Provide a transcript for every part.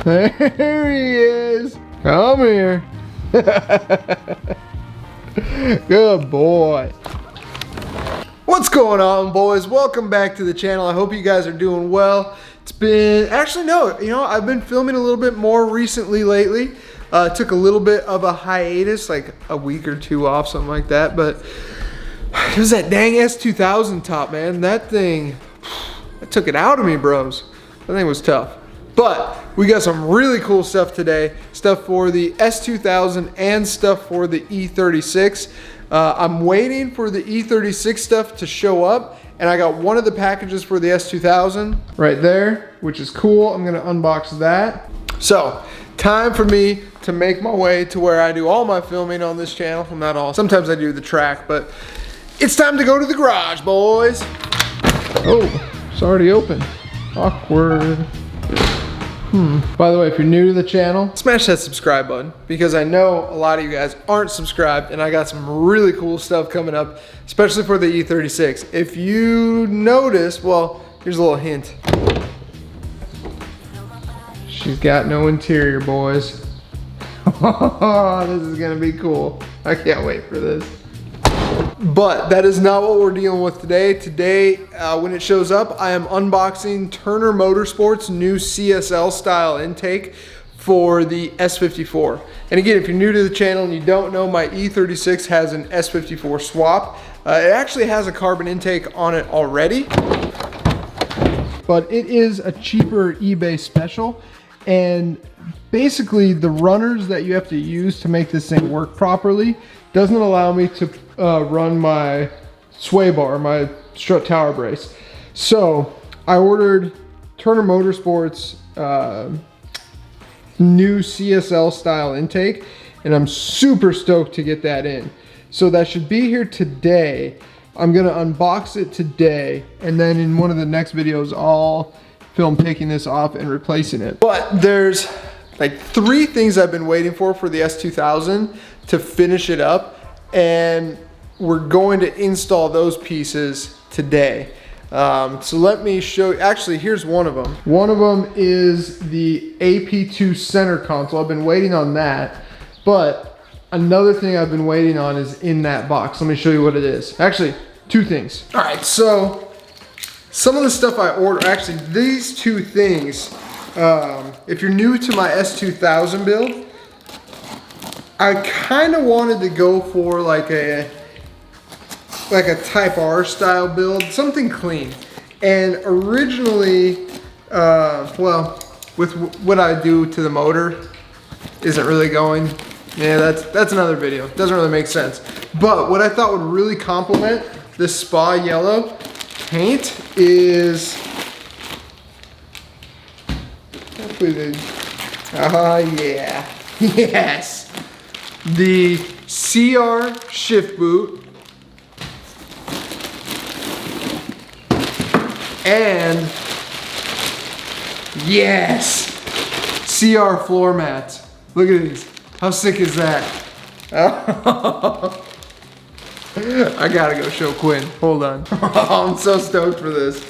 There he is. Come here. Good boy. What's going on, boys? Welcome back to the channel. I hope you guys are doing well. It's been, actually no, I've been filming a little bit more recently lately. Took a little bit of a hiatus, like a week or two off, something like that. But it was that dang S2000 top, man. That thing, that took it out of me, bros. That thing was tough. But we got some really cool stuff today. Stuff for the S2000 and stuff for the E36. I'm waiting for the E36 stuff to show up, and I got one of the packages for the S2000 right there, which is cool. I'm gonna unbox that. So, time for me to make my way to where I do all my filming on this channel. Well, not all, sometimes I do the track, but it's time to go to the garage, boys. Oh, it's already open. Awkward. By the way, if you're new to the channel, smash that subscribe button, because I know a lot of you guys aren't subscribed, and I got some really cool stuff coming up, especially for the E36. If you notice, well, here's a little hint. She's got no interior, boys. This is gonna be cool. I can't wait for this. But that is not what we're dealing with today. Today, when it shows up, I am unboxing Turner Motorsport's new CSL style intake for the S54. And again, if you're new to the channel and you don't know, my E36 has an S54 swap. It actually has a carbon intake on it already, but it is a cheaper eBay special. And basically the runners that you have to use to make this thing work properly doesn't allow me to run my sway bar, my strut tower brace. So I ordered Turner Motorsport's new CSL style intake, and I'm super stoked to get that in. So that should be here today. I'm gonna unbox it today, and then in one of the next videos I'll film taking this off and replacing it. But there's like 3 things I've been waiting for the S2000 to finish it up, and we're going to install those pieces today. So let me show you. Actually, here's one of them. One of them is the AP2 center console. I've been waiting on that, but another thing I've been waiting on is in that box. Let me show you what it is. Actually, 2 things. All right, so some of the stuff I ordered, actually these 2 things, if you're new to my S2000 build, I kind of wanted to go for like a Type R style build, something clean. And originally, well, with what I do to the motor isn't really going, yeah, that's another video. Doesn't really make sense. But what I thought would really complement this Spa yellow paint is, hopefully yeah, yes, the CR shift boot and yes, CR floor mats. Look at these. How sick is that? I gotta go show Quinn. Hold on. I'm so stoked for this.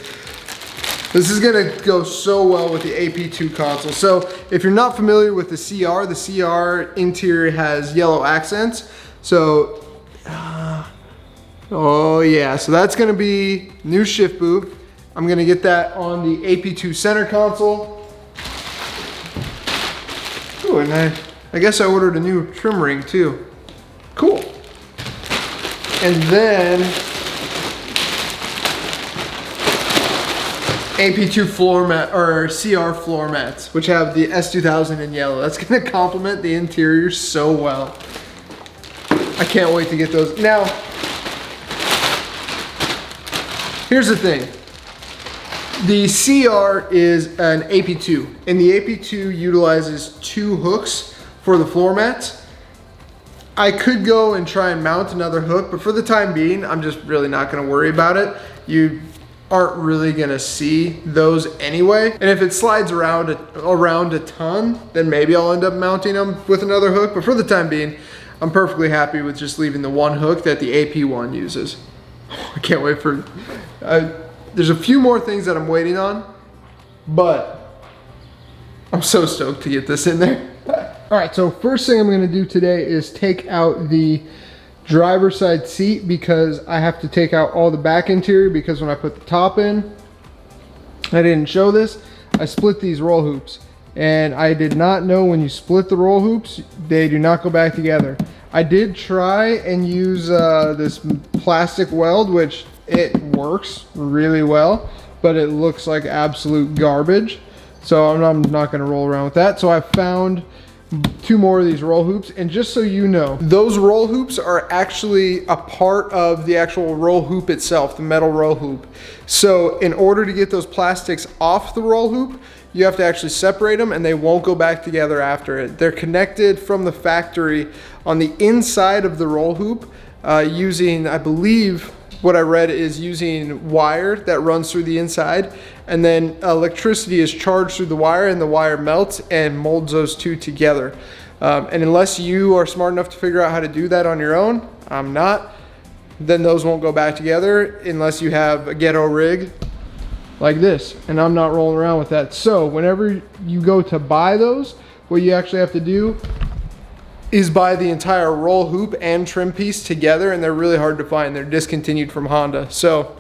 This is gonna go so well with the AP2 console. So if you're not familiar with the CR interior has yellow accents. So, oh yeah, so that's gonna be new shift boot. I'm gonna get that on the AP2 center console. Ooh, and I guess I ordered a new trim ring too. Cool. And then AP2 floor mat, or CR floor mats, which have the S2000 in yellow. That's gonna complement the interior so well. I can't wait to get those. Now, here's the thing. The CR is an AP2, and the AP2 utilizes 2 hooks for the floor mats. I could go and try and mount another hook, but for the time being, I'm just really not gonna worry about it. You aren't really gonna see those anyway. And if it slides around a ton, then maybe I'll end up mounting them with another hook. But for the time being, I'm perfectly happy with just leaving the 1 hook that the AP1 uses. I can't wait for, there's a few more things that I'm waiting on, but I'm so stoked to get this in there. All right, so first thing I'm gonna do today is take out the driver's side seat because I have to take out all the back interior because when I put the top in, I didn't show this, I split these roll hoops. And I did not know when you split the roll hoops, they do not go back together. I did try and use this plastic weld, which it works really well, but it looks like absolute garbage. So I'm not gonna roll around with that. So I found 2 more of these roll hoops, and just so you know, those roll hoops are actually a part of the actual roll hoop itself, the metal roll hoop. So in order to get those plastics off the roll hoop, you have to actually separate them and they won't go back together after it. They're connected from the factory on the inside of the roll hoop using, I believe, what I read is using wire that runs through the inside, and then electricity is charged through the wire and the wire melts and molds those two together. And unless you are smart enough to figure out how to do that on your own, I'm not, then those won't go back together unless you have a ghetto rig like this, and I'm not rolling around with that. So whenever you go to buy those, what you actually have to do is buy the entire roll hoop and trim piece together, and they're really hard to find. They're discontinued from Honda. So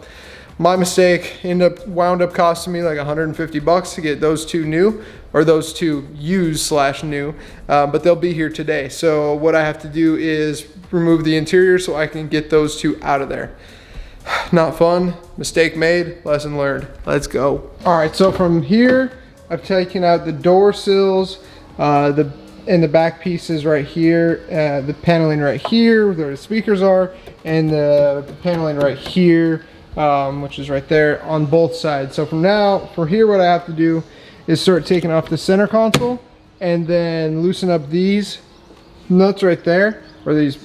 my mistake wound up costing me like 150 bucks to get those 2 new, or those 2 used / new, but they'll be here today. So what I have to do is remove the interior so I can get those 2 out of there. Not fun, mistake made, lesson learned. Let's go. All right, so from here, I've taken out the door sills, and the back pieces right here, the paneling right here where the speakers are, and the paneling right here, which is right there on both sides. So from here, what I have to do is start taking off the center console and then loosen up these nuts right there, or these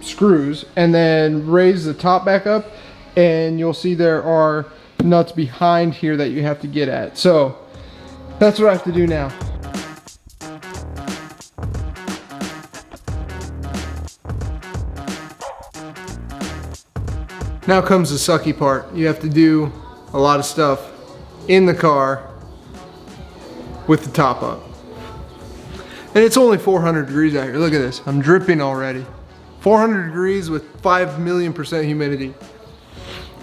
screws, and then raise the top back up, and you'll see there are nuts behind here that you have to get at. So that's what I have to do now. Now comes the sucky part. You have to do a lot of stuff in the car with the top up. And it's only 400 degrees out here. Look at this, I'm dripping already. 400 degrees with 5 million % humidity.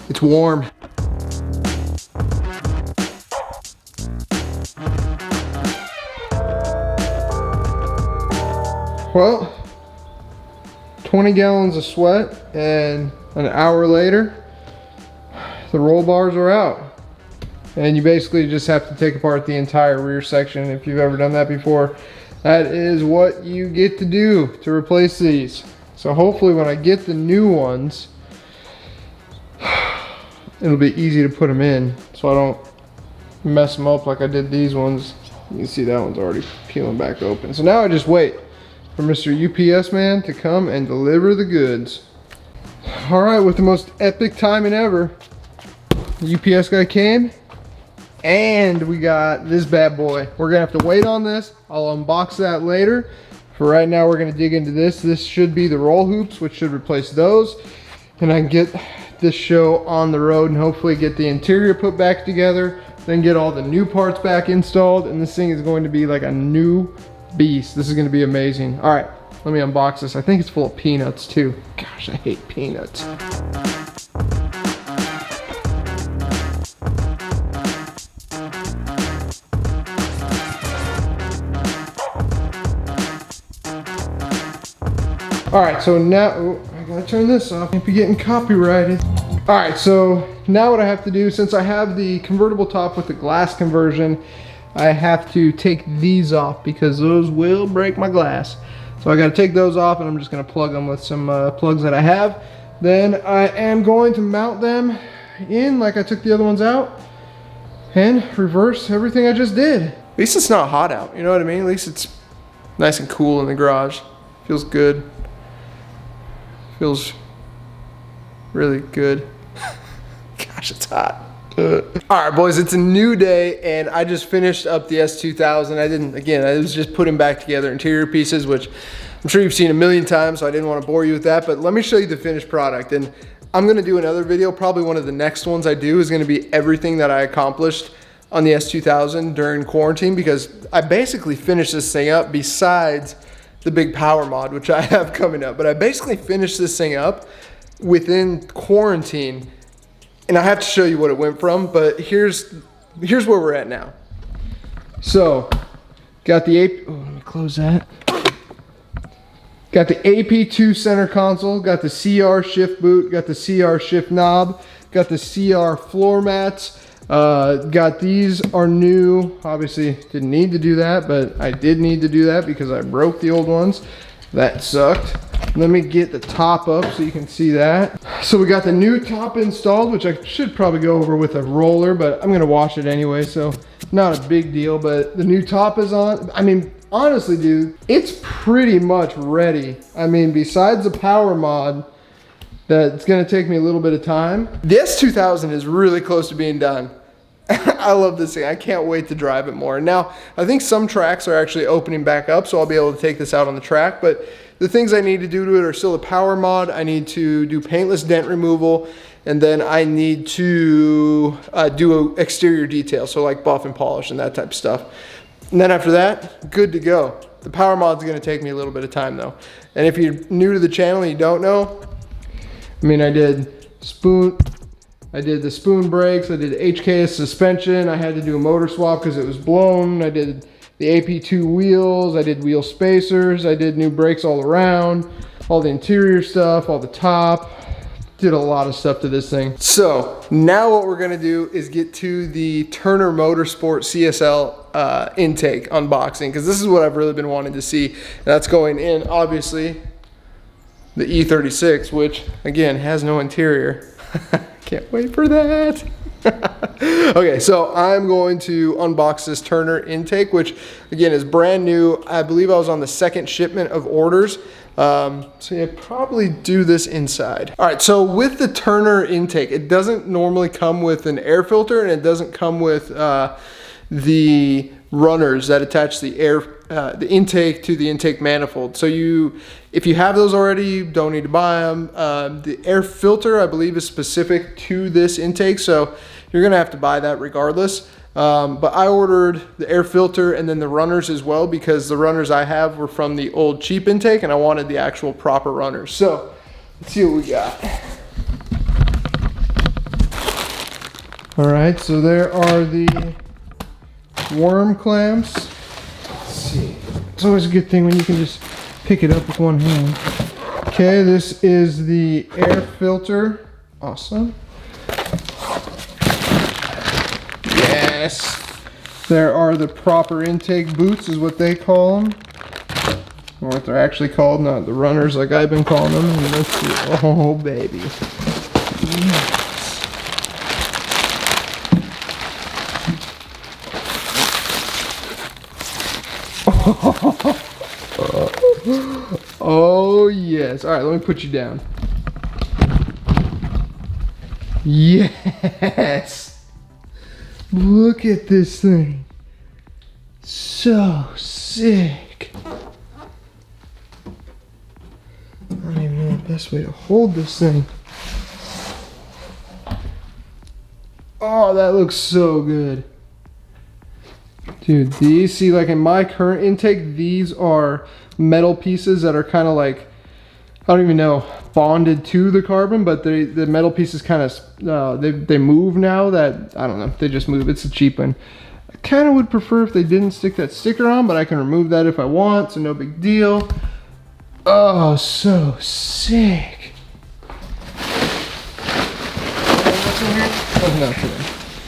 It's warm. Well, 20 gallons of sweat, and an hour later, the roll bars are out. And you basically just have to take apart the entire rear section. If you've ever done that before, that is what you get to do to replace these. So hopefully when I get the new ones, it'll be easy to put them in so I don't mess them up like I did these ones. You can see that one's already peeling back open. So now I just wait for Mr. UPS man to come and deliver the goods. All right, with the most epic timing ever, the UPS guy came and we got this bad boy. We're gonna have to wait on this. I'll unbox that later. For right now, we're gonna dig into this. This should be the roll hoops, which should replace those. And I can get this show on the road and hopefully get the interior put back together, then get all the new parts back installed, and this thing is going to be like a new beast. This is gonna be amazing. All right, let me unbox this. I think it's full of peanuts too. Gosh, I hate peanuts. All right, so now, I gotta turn this off. Can't be getting copyrighted. All right, so now what I have to do, since I have the convertible top with the glass conversion, I have to take these off because those will break my glass. So I gotta take those off, and I'm just gonna plug them with some plugs that I have. Then I am going to mount them in like I took the other ones out and reverse everything I just did. At least it's not hot out, you know what I mean? At least it's nice and cool in the garage. Feels good. Feels really good. Gosh, it's hot. All right, boys, it's a new day, and I just finished up the S2000. I was just putting back together interior pieces, which I'm sure you've seen a million times, so I didn't want to bore you with that, but let me show you the finished product. And I'm gonna do another video, probably one of the next ones I do is gonna be everything that I accomplished on the S2000 during quarantine because I basically finished this thing up besides the big power mod, which I have coming up. But I basically finished this thing up within quarantine, and I have to show you what it went from, but here's where we're at now. So, got the AP, oh, let me close that. Got the AP2 center console, got the CR shift boot, got the CR shift knob, got the CR floor mats, got these are new. Obviously didn't need to do that, but I did need to do that because I broke the old ones. That sucked. Let me get the top up so you can see that. So we got the new top installed, which I should probably go over with a roller, but I'm gonna wash it anyway, so not a big deal. But the new top is on. I mean, honestly, dude, it's pretty much ready. I mean, besides the power mod, that's gonna take me a little bit of time. The S2000 is really close to being done. I love this thing. I can't wait to drive it more. Now, I think some tracks are actually opening back up, so I'll be able to take this out on the track, but the things I need to do to it are still the power mod. I need to do paintless dent removal, and then I need to do exterior detail, so like buff and polish and that type of stuff. And then after that, good to go. The power mod's gonna take me a little bit of time though. And if you're new to the channel and you don't know, I mean, I did the spoon brakes, I did HKS suspension, I had to do a motor swap because it was blown, I did the AP2 wheels, I did wheel spacers, I did new brakes all around, all the interior stuff, all the top, did a lot of stuff to this thing. So now what we're gonna do is get to the Turner Motorsport CSL intake unboxing, because this is what I've really been wanting to see. That's going in, obviously, the E36, which again has no interior. Can't wait for that. Okay, so I'm going to unbox this Turner intake, which again is brand new. I believe I was on the second shipment of orders. So yeah, probably do this inside. All right, so with the Turner intake, it doesn't normally come with an air filter, and it doesn't come with the runners that attach the the intake to the intake manifold. So if you have those already, you don't need to buy them. The air filter, I believe, is specific to this intake, so you're gonna have to buy that regardless. But I ordered the air filter and then the runners as well, because the runners I have were from the old cheap intake and I wanted the actual proper runners. So let's see what we got. All right, so there are the worm clamps. Let's see. It's always a good thing when you can just pick it up with one hand. Okay, this is the air filter. Awesome. Yes. There are the proper intake boots, is what they call them. Or what they're actually called, not the runners like I've been calling them. And let's see. Oh, baby. Yes. Oh, yes. All right, let me put you down. Yes. Look at this thing. So sick. I don't even know the best way to hold this thing. Oh, that looks so good. Dude, these, see, like in my current intake, these are metal pieces that are kind of like, I don't even know, bonded to the carbon, but the metal pieces kind of, they move now. That, I don't know, they just move. It's a cheap one. I kind of would prefer if they didn't stick that sticker on, but I can remove that if I want, so no big deal. Oh, so sick. Oh, no, today.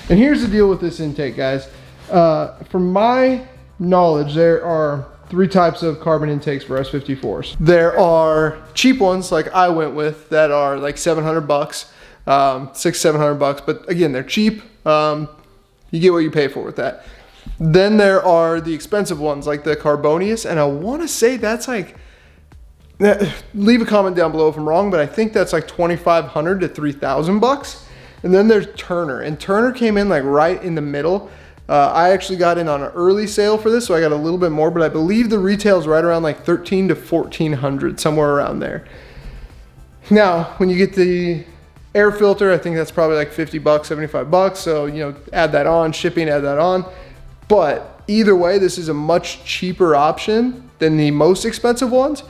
And here's the deal with this intake, guys. From my knowledge, there are 3 types of carbon intakes for S54s. There are cheap ones like I went with that are like $700, $600-700, but again, they're cheap. You get what you pay for with that. Then there are the expensive ones like the Carbonius, and I want to say that's like, leave a comment down below if I'm wrong, but I think that's like $2,500 to $3,000. And then there's Turner, and Turner came in like right in the middle. I actually got in on an early sale for this, so I got a little bit more, but I believe the retail is right around like $1,300 to $1,400, somewhere around there. Now, when you get the Air filter, I think that's probably like 50 bucks, 75 bucks. So, you know, add that on, shipping, add that on. But either way, this is a much cheaper option than the most expensive ones.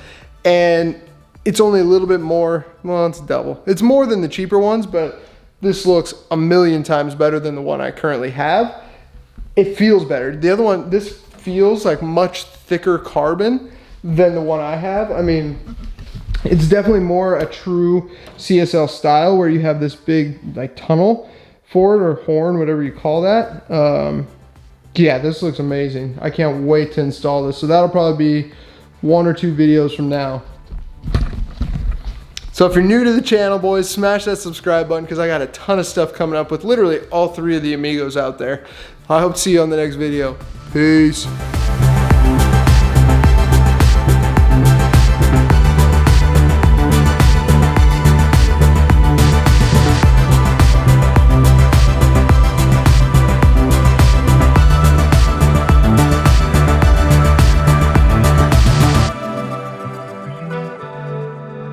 And it's only a little bit more, well, it's double. It's more than the cheaper ones, but this looks a million times better than the one I currently have. It feels better. The other one, this feels like much thicker carbon than the one I have. I mean, it's definitely more a true CSL style where you have this big like tunnel for it, or horn, whatever you call that. Yeah, this looks amazing. I can't wait to install this. So that'll probably be 1 or 2 videos from now. So if you're new to the channel, boys, smash that subscribe button because I got a ton of stuff coming up with literally all 3 of the Amigos out there. I hope to see you on the next video. Peace.